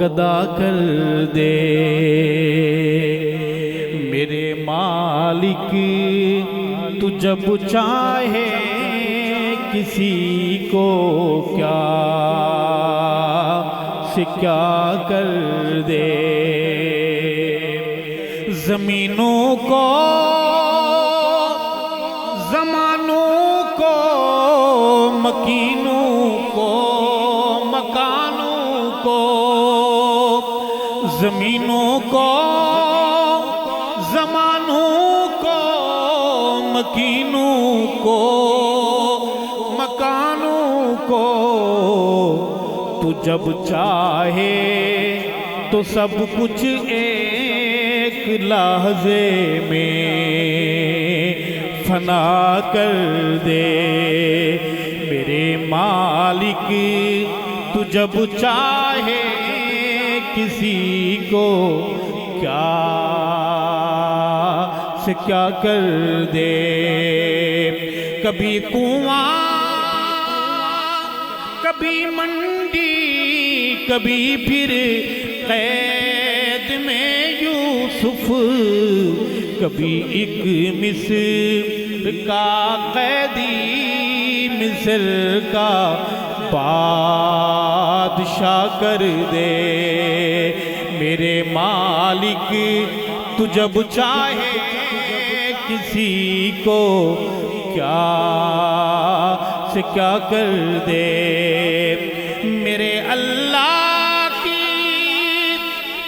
گدا کر دے میرے مالک تو جب چاہے کسی کو کیا سے کیا کر دے زمینوں کو زمانوں کو مکینوں کو مکانوں کو زمینوں کو زمانوں کو مکینوں کو مکانوں کو تو جب چاہے تو سب کچھ ایک لحظے میں فنا کر دے میرے مالک تو جب چاہے کسی کو کیا سے کیا کر دے کبھی کنواں کبھی منڈی کبھی پھر قید میں یوسف کبھی ایک مصر کا قیدی مصر کا بادشاہ کر دے میرے مالک تو جب چاہے کسی کو کیا سے کیا کر دے میرے اللہ کی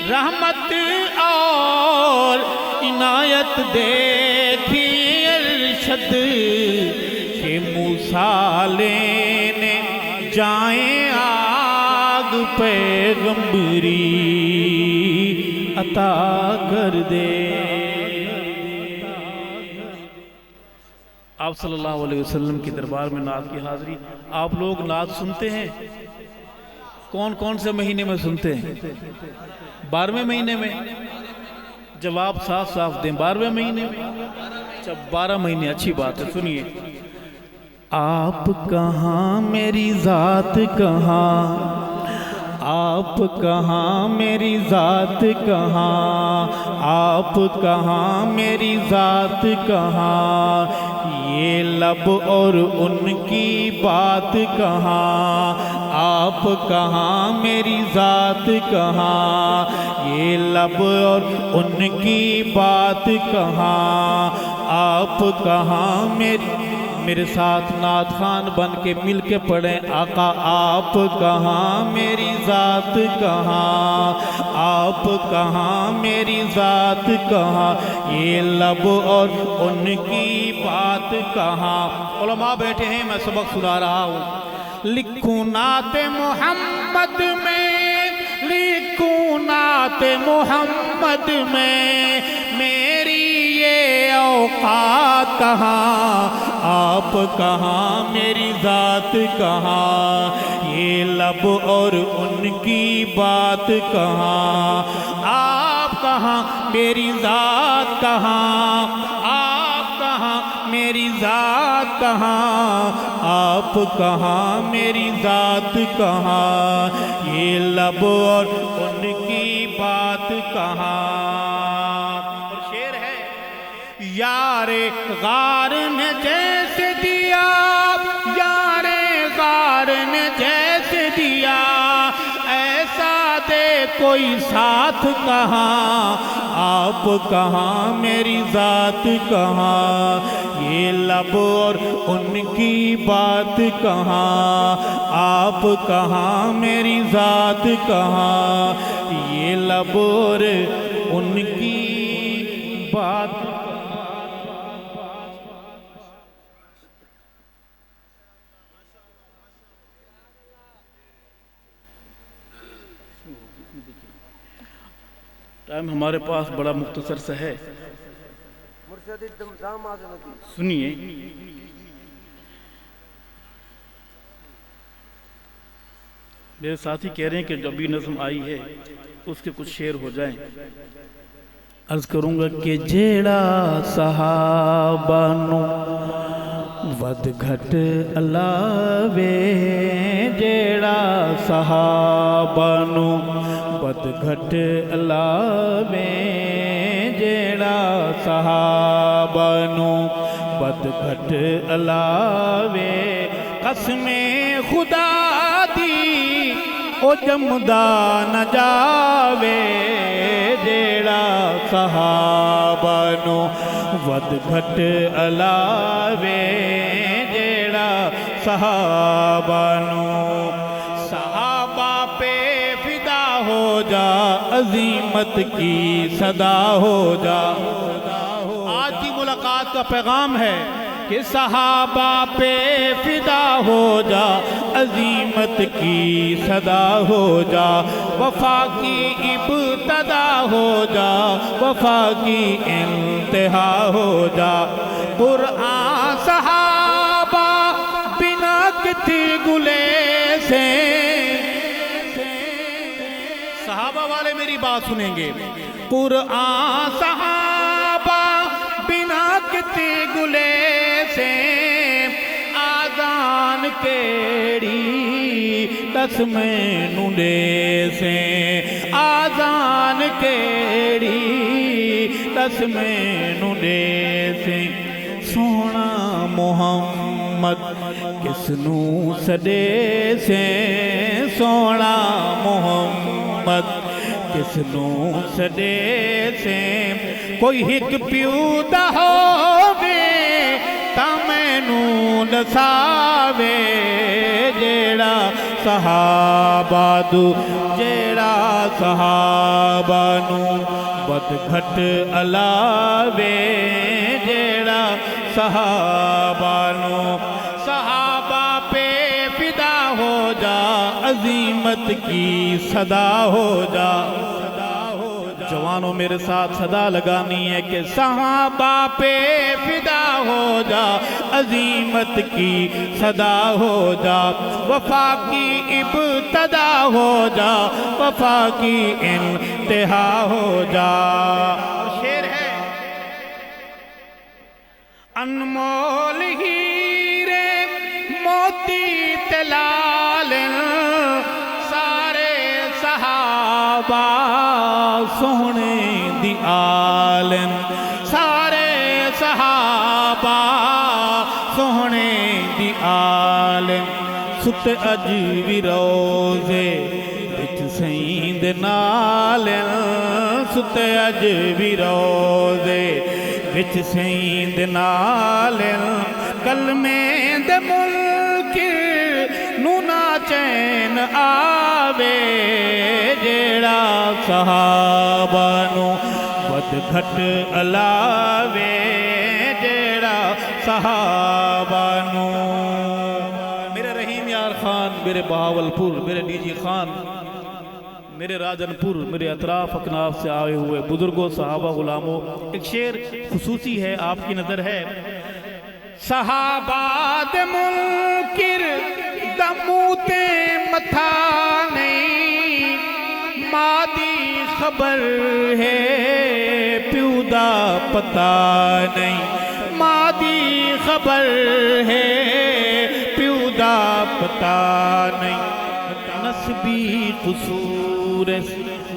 رحمت اور عنایت دیکھی ارشد کہ موسیٰ لینے جائیں آگ پیغمبری عطا کر دے آپ صلی اللہ علیہ وسلم کی دربار میں نعت کی حاضری آپ لوگ نعت سنتے ہیں کون کون سے مہینے میں سنتے ہیں 12ویں مہینے میں جواب صاف صاف دیں 12ویں مہینے میں جب 12 مہینے اچھی بات ہے سنیے آپ کہاں میری ذات کہاں آپ کہاں میری ذات کہاں آپ کہاں میری ذات کہاں یہ لب اور ان کی بات کہاں آپ کہاں میری ذات کہاں یہ لب اور ان کی بات کہاں آپ کہاں میرے ساتھ نعت خان بن کے مل کے پڑھیں آقا آپ کہاں میری ذات کہاں آپ کہاں میری ذات کہاں یہ لب اور ان کی بات کہاں علماء بیٹھے ہیں میں سبق سنا رہا ہوں لکھوں نعت محمد میں لکھوں نعت محمد میں میری یہ اوقات کہاں آپ کہاں میری ذات کہاں یہ لب اور ان کی بات کہاں آپ کہاں میری ذات کہاں آپ کہاں میری ذات کہاں آپ کہاں میری ذات کہاں یہ لب اور ان کی بات کہاں اور شعر ہے یار غار نے جیسے دیا یار غار نے جیسے دیا ایسا دے کوئی ساتھ کہاں آپ کہاں میری ذات کہاں یہ لب اور ان کی بات کہاں آپ کہاں میری ذات کہاں یہ لب اور ان کی بات ٹائم ہمارے پاس بڑا مختصر سا ہے سنیے میرے ساتھی کہہ رہے ہیں کہ جو بھی نظم آئی ہے اس کے کچھ شعر ہو جائیں عرض کروں گا کہ جیڑا صحابہ نو ود گھٹ علاوے جیڑا صحابہ نو ود گھٹ الاوے جیڑا صحابہ نو ود گھٹ الاوے قسم خدا دی او جمدا نہ جاوے جیڑا صحابہ نو ود گھٹ الاوے جیڑا صحابہ نو صحابہ پہ فدا ہو جا عظیمت کی صدا ہو جا آج کی ملاقات کا پیغام ہے کہ صحابہ پہ فدا ہو جا عظیمت کی صدا ہو جا وفا کی ابتدا ہو جا وفا کی انتہا ہو جا قرآن صحابہ بنا کتی گلے سے صحابہ والے میری بات سنیں گے قرآن صحابہ بنا کتی گلے سے آذان کیڑی دس میں نڈے سے آذان کیڑی دس میں نڈے سے سونا محمد کس نو سڈے سے سونا محمد کس نو سڈے سے کوئی ہک پیو دا ہووے تا مینوں دساوے جیڑا صحابہ دو جیڑا صحابہ نو ود گھٹ الاوے جیڑا صحابہ نو صحابہ پہ فدا ہو جا عظیمت کی صدا ہو جا جوانوں میرے ساتھ صدا لگانی ہے کہ صحابہ پہ فدا ہو جا عظیمت کی صدا ہو جا وفا کی ابتدا ہو جا وفا کی انتہا ہو جا شعر ہے انمول ہیرے موتی تلال سارے صحابہ سونے دی آلن سارے صحابہ سونے دی آلن ست اج بھی روزے بچ سیند نالن ست اج بھی روزے بچ سیند نالن کلمے دے ملک نونا چین آوے جیڑا صحابہ نو ود گھٹ الاوے جیڑا صحابہ نو میرے رحیم یار خان میرے بہاولپور میرے ڈی جی خان میرے راجن پور میرے اطراف اکناف سے آئے ہوئے بزرگوں صحابہ غلاموں ایک شعر خصوصی ہے آپ کی نظر ہے صحابہ دے منکر دموتے متھا نہیں مادی خبر ہے پیو دا پتہ نہیں مادی خبر ہے پیو دا پتہ نہیں نسبی قصور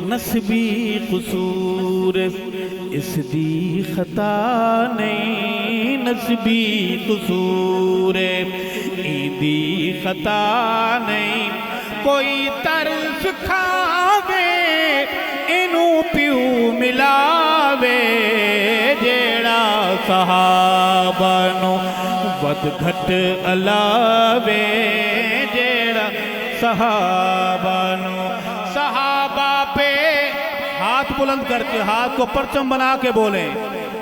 نسبی قصور اس دی خطا نہیں نسبی قصور ایدی خطا نہیں کوئی طرز کھاوے انو پیو ملاوے جیڑا صحابہ نو ود گھٹ الاوے جیڑا صحابہ نو صحابہ پہ ہاتھ بلند کر کے ہاتھ کو پرچم بنا کے بولیں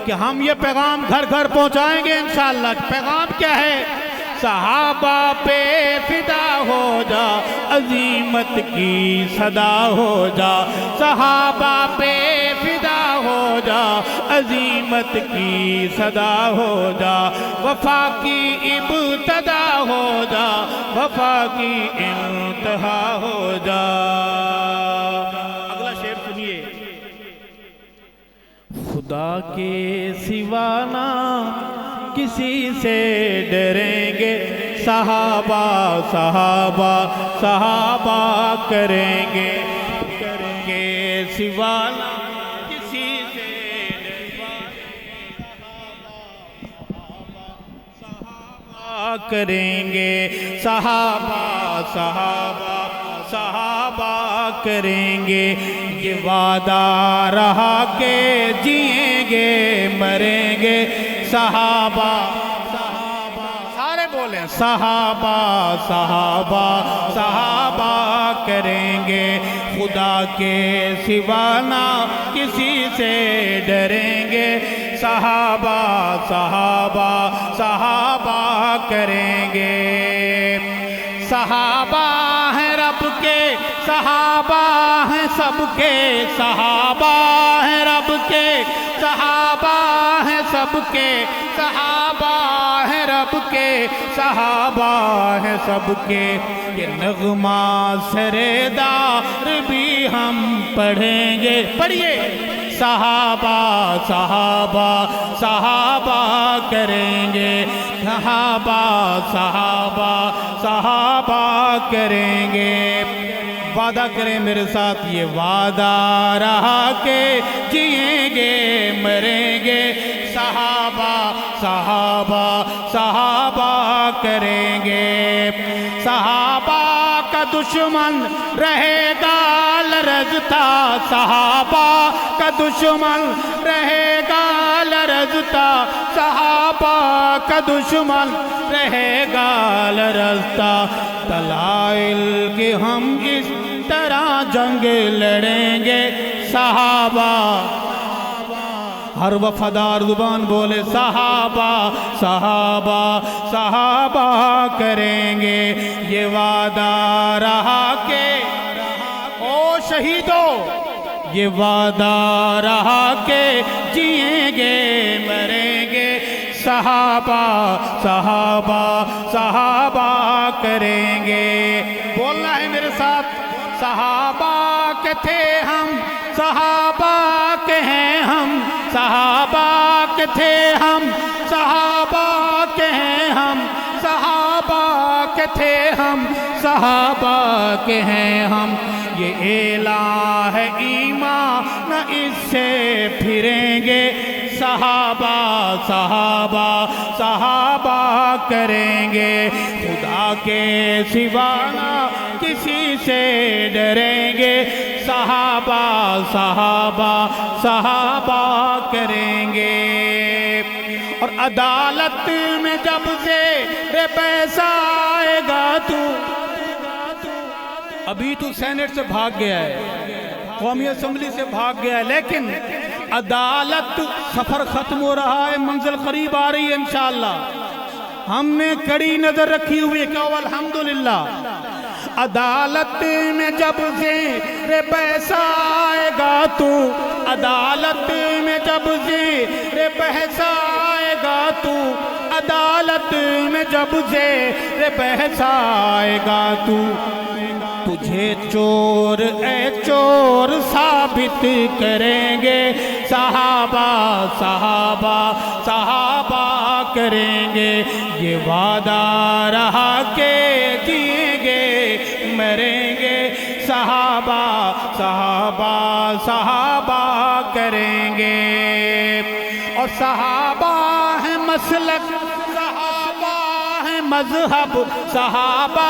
کہ ہم یہ پیغام گھر گھر پہنچائیں گے انشاءاللہ پیغام کیا ہے صحابہ پہ فدا ہو جا عظیمت کی صدا ہو جا صحابہ پہ فدا ہو جا عظیمت کی صدا ہو جا وفا کی ابتدا ہو جا وفا کی انتہا ہو جا اگلا شعر سنیے خدا کے سوا نہ کسی سے ڈریں گے صحابہ صحابہ صحابہ کریں گے سوا نہ کسی سے کریں گے صحابہ صحابہ صحابہ کریں گے یہ وعدہ رہا کہ جئیں گے مریں گے صحابہ صحابہ سارے بولیں صحابہ صحابہ صحابہ کریں گے خدا کے سوا نہ کسی سے ڈریں گے صحابہ صحابہ صحابہ کریں گے صحابہ ہیں رب کے صحابہ ہیں سب کے صحابہ ہیں رب کے صحابہ ہیں سب کے صحابہ ہیں رب کے صحابہ ہیں سب کے یہ نغمہ سردار بھی ہم پڑھیں گے پڑھیے صحابہ صحابہ صحابہ کریں گے صحابہ صحابہ صحابہ کریں گے وعدہ کریں میرے ساتھ یہ وعدہ رہا کہ جئیں گے مریں گے صحابہ صحابہ صحابہ کریں گے صحابہ کا دشمن رہے گا لرزتا صحابہ کا دشمن رہے گا لرزتا صحابہ کا دشمن رہے گا لرزتا دلائل کہ ہم اس طرح جنگ لڑیں گے صحابہ ہر وفادار زبان بولے صحابہ صحابہ صحابہ کریں گے یہ وعدہ رہا کہ او شہیدوں یہ وعدہ رہا کہ جئیں گے مریں گے صحابہ صحابہ صحابہ کریں گے بولنا ہے میرے ساتھ صحابہ کے تھے ہم صحابہ کے ہیں ہم صحابہ کے تھے ہم صحابہ کے ہیں ہم صحابہ کے تھے ہم صحابہ کے ہیں ہم یہ اعلان ہے ایمان نہ اس سے پھریں گے صحابہ صحابہ صحابہ کریں گے خدا کے سوا نہ کسی سے ڈریں گے صحابہ صحابہ صحابہ کریں گے اور عدالت میں جب سے پیسہ آئے گا تو ابھی تو سینٹ سے بھاگ گیا ہے قومی اسمبلی سے بھاگ گیا ہے لیکن عدالت سفر ختم ہو رہا ہے منزل قریب آ رہی ہے انشاءاللہ ہم نے کڑی نظر رکھی ہوئی کہ الحمدللہ عدالت میں جب زیر پیسہ آئے گا تو عدالت میں جب زیر پیسہ آئے گا تو عدالت میں جب زیر پیسہ آئے گا تو تجھے چور اے چور ثابت کریں گے صحابہ صحابہ صحابہ کریں گے یہ وعدہ رہا کہ جئیں گے مریں گے صحابہ صحابہ صحابہ کریں گے اور صحابہ ہیں مسلک صحابہ ہیں مذہب صحابہ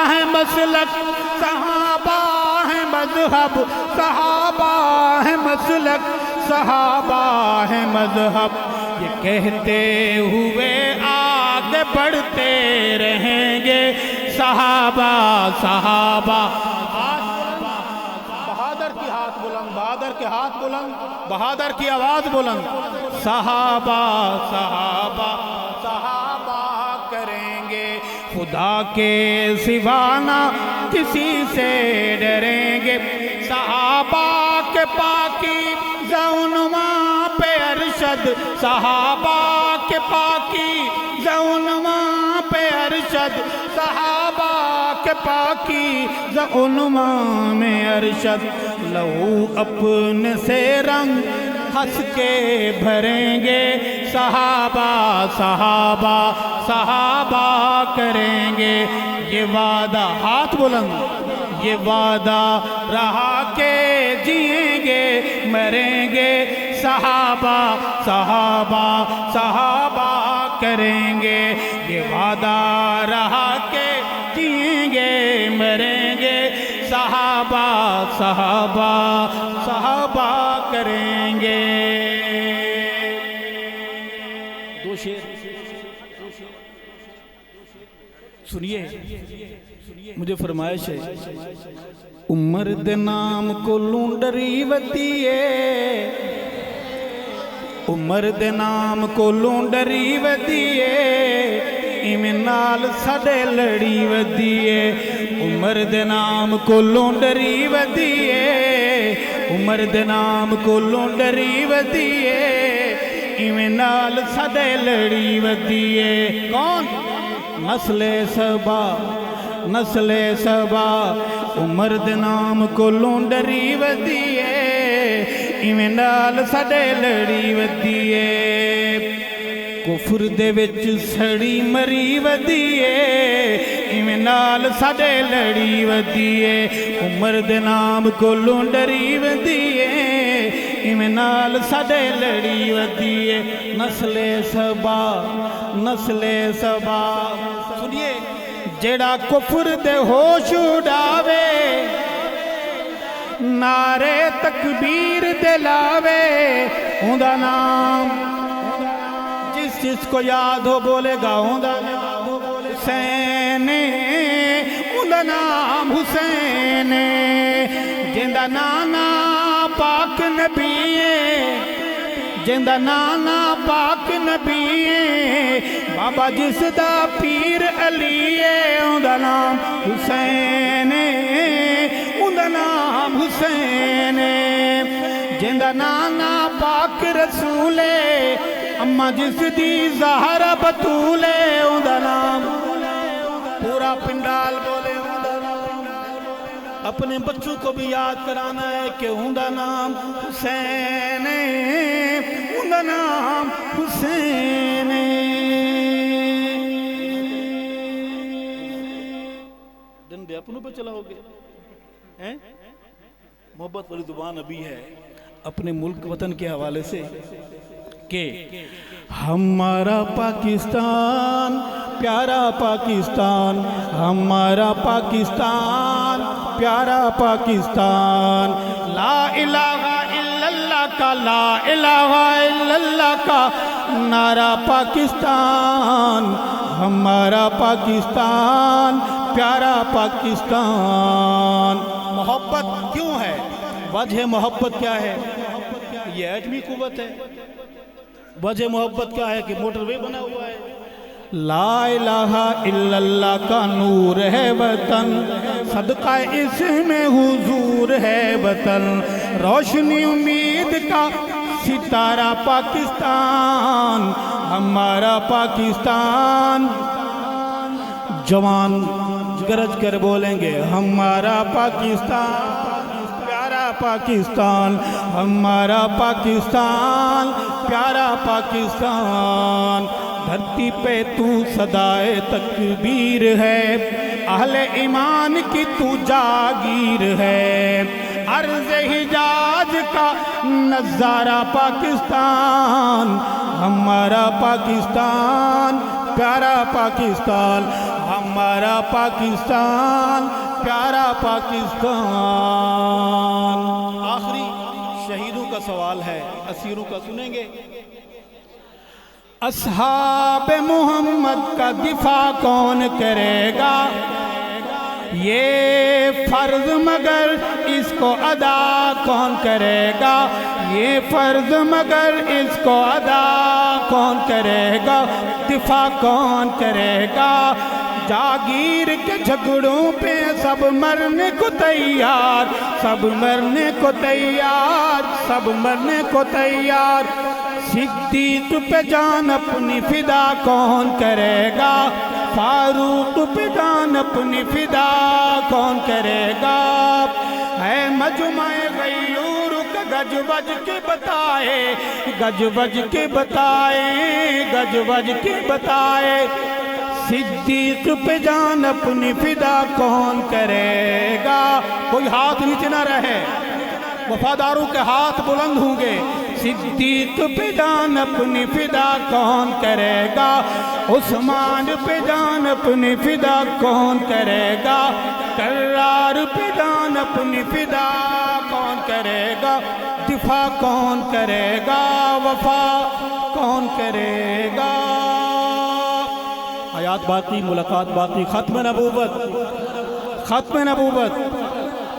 ہیں مسلک صحابہ ہیں مذہب صحابہ ہیں مسلک صحابہ ہیں مذہب یہ کہتے ہوئے آگے بڑھتے رہیں گے صحابہ صحابہ بہادر کی ہاتھ بلند بہادر کے ہاتھ بلند بہادر کی آواز بلند صحابہ صحابہ صحابہ کریں گے خدا کے سوا نہ کسی سے ڈریں گے صحابہ کے پاکیزہ عنواں پہ ارشد صحابہ کے پاکیزہ عنواں پہ ارشد صحابہ کے پاکیزہ عنواں میں ارشد لہو اپنے سے رنگ ہنس کے بھریں گے صحابہ صحابہ صحابہ کریں گے یہ وعدہ ہاتھ بلند یہ وعدہ رہا کہ جئیں گے مریں گے صحابہ صحابہ صحابہ کریں گے یہ وعدہ رہا کہ جئیں گے مریں گے صحابہ صحابہ صحابہ کریں گے دو شعر سنیے مجھے فرمائش ہے عمر دے نام کو لونڈری ودیے عمر دے نام کو لونڈری ودیے ایویں نال ساڈے لڑی ودیے عمر دے نام کو لونڈری ودیے عمر دے نام کو لونڈری ودیے ایویں نال ساڈے لڑی ودیے کون نسل سبا نسل سبا عمر دے نام کو لونڈری ودیے ایویں نال ساڈے لڑی ودیے کفر دے وچ سڑی مری ودیے ایویں نال ساڈے لڑی ودیے عمر دے نام کو لونڈری ودیے ایویں نال ساڈے لڑی ودیے نسل سبا نسل سبا سنیے جیڑا کفر دے ہوش اڑاوے نعرے تکبیر دلاوے اوندا نام جس جس کو یاد ہو بولے گا اوندا نام حسین اوندا نام حسین جیندا نانا پاک نبی جیندا نانا پاک نبی بابا جس دا پیر علی اوندا نام حسین اوندا نام حسین جیندا نانا پاک رسول اما جس دی زہرا بطول اوندا نام پورا پنڈال بولے اوندا نام اپنے بچوں کو بھی یاد کرانا ہے کہ اوندا نام حسین اوندا نام حسین دن بے اپنوں پہ چلا ہو گیا محبت والی زبان ابھی ہے اپنے ملک وطن کے حوالے سے کہ ہمارا پاکستان پیارا پاکستان ہمارا پاکستان پیارا پاکستان لا الہ الا اللہ کا لا الہ الا اللہ کا نعرہ پاکستان ہمارا پاکستان پیارا پاکستان محبت کیوں ہے وجہ محبت کیا ہے یہ ایٹمی قوت ہے وجہ محبت کیا ہے کہ موٹر وے بنا ہوا ہے لا الہ الا اللہ کا نور ہے وطن صدقہ اس میں حضور ہے وطن روشنی امید کا ستارہ پاکستان ہمارا پاکستان جوان گرج کر بولیں گے ہمارا پاکستان پیارا پاکستان ہمارا پاکستان پیارا پاکستان دھرتی پہ تو صدائے تکبیر ہے اہل ایمان کی تو جاگیر ہے عرض حجاز کا نظارہ پاکستان ہمارا پاکستان پیارا پاکستان ہمارا پاکستان پیارا پاکستان آخری شہیدوں کا سوال ہے اسیروں کا سنیں گے اصحاب محمد کا دفاع کون کرے گا یہ فرض مگر اس کو ادا کون کرے گا یہ فرض مگر اس کو ادا کون کرے گا دفاع کون کرے گا جاگیر کے جھگڑوں پہ سب مرنے کو تیار سب مرنے کو تیار سب مرنے کو تیار صدیق پہ جان اپنی فدا کون کرے گا فاروق پہ جان اپنی فدا کون کرے گا ہے مجمع غیور کا گج بج کے بتائے گج بج کے بتائے گج بج کے بتائے صدیق پہ جان اپنی فدا کون کرے گا کوئی ہاتھ نیچے نہ رہے وفاداروں کے ہاتھ بلند ہوں گے۔ صدیق پہ جان اپنی فدا کون کرے گا، عثمان پہ جان اپنی فدا کون کرے گا، کرار پہ جان اپنی فدا کون کرے گا، دفاع کون کرے گا، وفا کون کرے گا۔ حیات باقی، ملاقات باقی۔ ختم نبوت، ختم نبوت،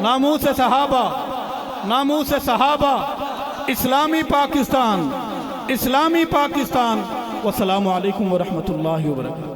ناموس صحابہ، ناموس صحابہ، اسلامی پاکستان، اسلامی پاکستان۔ والسلام علیکم ورحمۃ اللہ وبرکاتہ۔